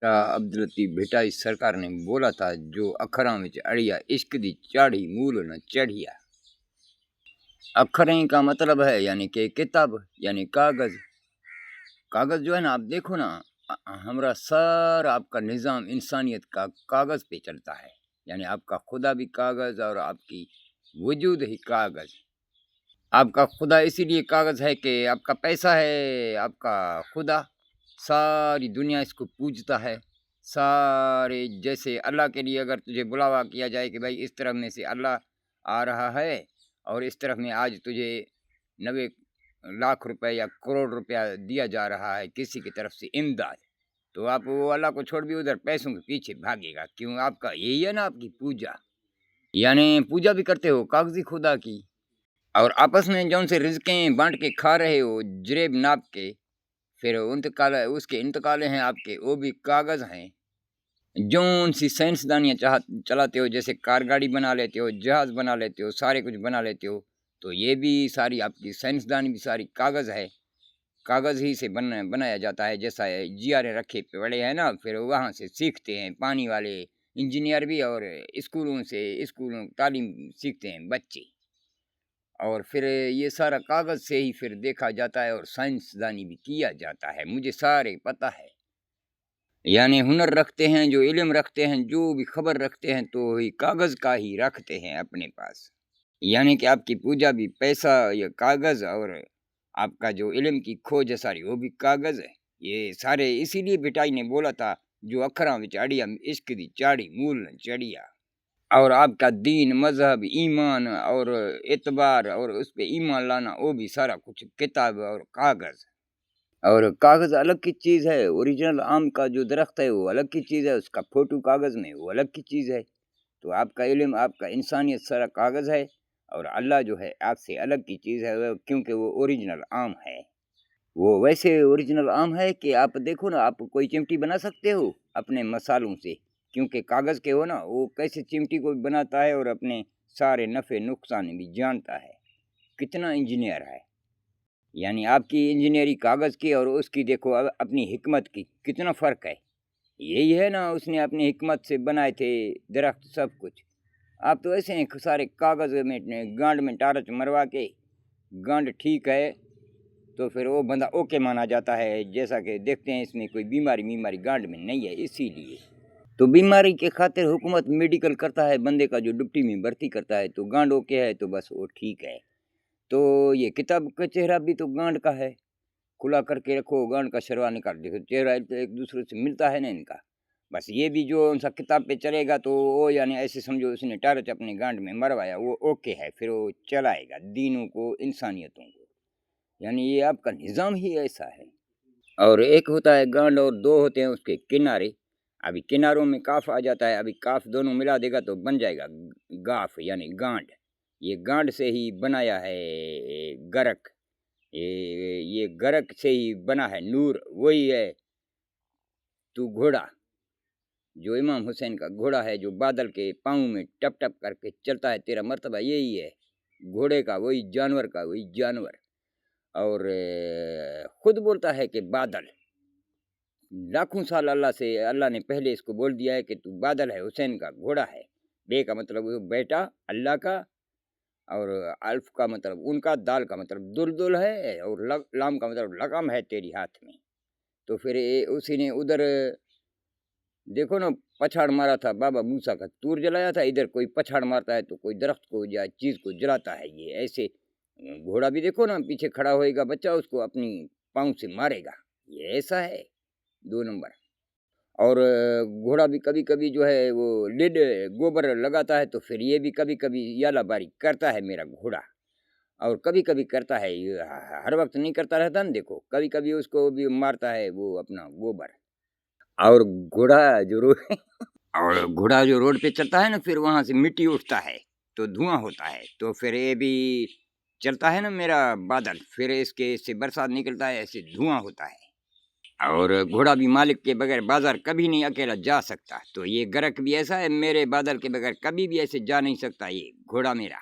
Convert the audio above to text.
عبد الطیف بھٹائی سرکار نے بولا تھا جو اکھراں وچ اڑیا عشق دی چاڑی مول نہ چڑھیا۔ اکھریں کا مطلب ہے یعنی کہ کتاب یعنی کاغذ۔ کاغذ جو ہے نا، آپ دیکھو نا، ہمارا سارا آپ کا نظام انسانیت کا کاغذ پہ چلتا ہے، یعنی آپ کا خدا بھی کاغذ اور آپ کی وجود ہی کاغذ۔ آپ کا خدا اسی لیے کاغذ ہے کہ آپ کا پیسہ ہے آپ کا خدا، ساری دنیا اس کو پوجتا ہے۔ سارے جیسے اللہ کے لیے اگر تجھے بلاوا کیا جائے کہ بھائی اس طرف میں سے اللہ آ رہا ہے اور اس طرف میں آج تجھے 90 لاکھ روپے یا کروڑ روپیہ دیا جا رہا ہے کسی کی طرف سے امداد، تو آپ وہ اللہ کو چھوڑ بھی ادھر پیسوں کے پیچھے بھاگے گا، کیوں؟ آپ کا یہی ہے نا آپ کی پوجا، یعنی پوجا بھی کرتے ہو کاغذی خدا کی، اور آپس میں جون سے رزقیں بانٹ کے کھا رہے ہو جریب ناپ کے، پھر انتقال اس کے انتقالے ہیں آپ کے وہ بھی کاغذ ہیں۔ جون سی سائنسدانیاں چلاتے ہو، جیسے کار گاڑی بنا لیتے ہو، جہاز بنا لیتے ہو، سارے کچھ بنا لیتے ہو، تو یہ بھی ساری آپ کی سائنسدانی بھی ساری کاغذ ہے، کاغذ ہی سے بنایا جاتا ہے، جیسا جیارے رکھے پڑے ہیں نا، پھر وہاں سے سیکھتے ہیں پانی والے انجینئر بھی، اور اسکولوں تعلیم سیکھتے ہیں بچے، اور پھر یہ سارا کاغذ سے ہی پھر دیکھا جاتا ہے اور سائنسدانی بھی کیا جاتا ہے، مجھے سارے پتہ ہے۔ یعنی ہنر رکھتے ہیں، جو علم رکھتے ہیں، جو بھی خبر رکھتے ہیں، تو وہی کاغذ کا ہی رکھتے ہیں اپنے پاس، یعنی کہ آپ کی پوجا بھی پیسہ یا کاغذ، اور آپ کا جو علم کی کھوج ہے ساری وہ بھی کاغذ ہے۔ یہ سارے اسی لیے بھٹائی نے بولا تھا جو اکھراں وچ اڑیا عشق دی چاڑی مول نہ چڑھیا، اور آپ کا دین، مذہب، ایمان اور اعتبار اور اس پہ ایمان لانا، وہ بھی سارا کچھ کتاب اور کاغذ۔ اور کاغذ الگ کی چیز ہے، اوریجنل آم کا جو درخت ہے وہ الگ کی چیز ہے، اس کا فوٹو کاغذ میں وہ الگ کی چیز ہے، تو آپ کا علم، آپ کا انسانیت سارا کاغذ ہے، اور اللہ جو ہے آپ سے الگ کی چیز ہے، کیونکہ وہ اوریجنل آم ہے۔ وہ ویسے اوریجنل آم ہے کہ آپ دیکھو نا، آپ کوئی چمٹی بنا سکتے ہو اپنے مسالوں سے، کیونکہ کاغذ کے ہو نا، وہ کیسے چمٹی کو بناتا ہے اور اپنے سارے نفع نقصان بھی جانتا ہے، کتنا انجینئر ہے، یعنی آپ کی انجینئری کاغذ کی اور اس کی دیکھو اپنی حکمت کی کتنا فرق ہے۔ یہی ہے نا، اس نے اپنی حکمت سے بنائے تھے درخت سب کچھ، آپ تو ایسے ہیں سارے کاغذ میں گانڈ میں ٹارچ مروا کے، گانڈ ٹھیک ہے تو پھر وہ بندہ اوکے مانا جاتا ہے، جیسا کہ دیکھتے ہیں اس میں کوئی بیماری گانڈ میں نہیں ہے، اسی لیے تو بیماری کے خاطر حکومت میڈیکل کرتا ہے، بندے کا جو ڈپٹی میں بھرتی کرتا ہے، تو گانڈ اوکے ہے تو بس وہ ٹھیک ہے۔ تو یہ کتاب کا چہرہ بھی تو گانڈ کا ہے، کھلا کر کے رکھو، گانڈ کا شروا نکال دیکھو، چہرہ ایک دوسرے سے ملتا ہے نا ان کا، بس یہ بھی جو ان سا کتاب پہ چلے گا تو وہ یعنی ایسے سمجھو اس نے ٹارچ اپنے گانڈ میں مروایا، وہ اوکے ہے، پھر وہ چلائے گا دینوں کو، انسانیتوں کو، یعنی یہ آپ کا نظام ہی ایسا ہے۔ اور ایک ہوتا ہے گانڈ اور دو ہوتے ہیں اس کے کنارے، ابھی کناروں میں کاف آ جاتا ہے، ابھی کاف دونوں ملا دے گا تو بن جائے گا گاف یعنی گانڈ، یہ گانڈ سے ہی بنایا ہے گرک، یہ گرک سے ہی بنا ہے نور، وہی ہے تو گھوڑا، جو امام حسین کا گھوڑا ہے جو بادل کے پاؤں میں ٹپ ٹپ کر کے چلتا ہے، تیرا مرتبہ یہی ہے گھوڑے کا، وہی جانور کا وہی جانور، اور خود بولتا ہے کہ بادل، لاکھوں سال اللہ نے پہلے اس کو بول دیا ہے کہ تو بادل ہے، حسین کا گھوڑا ہے، بے کا مطلب بیٹا اللہ کا، اور الف کا مطلب ان کا، دال کا مطلب دلدل ہے، اور لام کا مطلب لگام ہے تیری ہاتھ میں، تو پھر اسی نے ادھر دیکھو نا پچھاڑ مارا تھا بابا موسیٰ کا، تور جلایا تھا، ادھر کوئی پچھاڑ مارتا ہے تو کوئی درخت کو یا چیز کو جلاتا ہے، یہ ایسے گھوڑا بھی دیکھو نا پیچھے کھڑا ہوئے گا بچہ، اس کو اپنی پاؤں سے مارے گا، یہ ایسا ہے 2 نمبر۔ اور گھوڑا بھی کبھی کبھی جو ہے وہ لڈ گوبر لگاتا ہے، تو پھر یہ بھی کبھی کبھی یالا باری کرتا ہے میرا گھوڑا، اور کبھی کبھی کرتا ہے، ہر وقت نہیں کرتا رہتا نا، دیکھو کبھی کبھی اس کو بھی مارتا ہے وہ اپنا گوبر، اور گھوڑا جو روڈ پہ چلتا ہے نا، پھر وہاں سے مٹی اٹھتا ہے تو دھواں ہوتا ہے، تو پھر یہ بھی چلتا ہے نا میرا بادل، پھر اس کے سے برسات نکلتا ہے، ایسے دھواں ہوتا ہے، اور گھوڑا بھی مالک کے بغیر بازار کبھی نہیں اکیلا جا سکتا، تو یہ گرک بھی ایسا ہے، میرے بادل کے بغیر کبھی بھی ایسے جا نہیں سکتا یہ گھوڑا میرا۔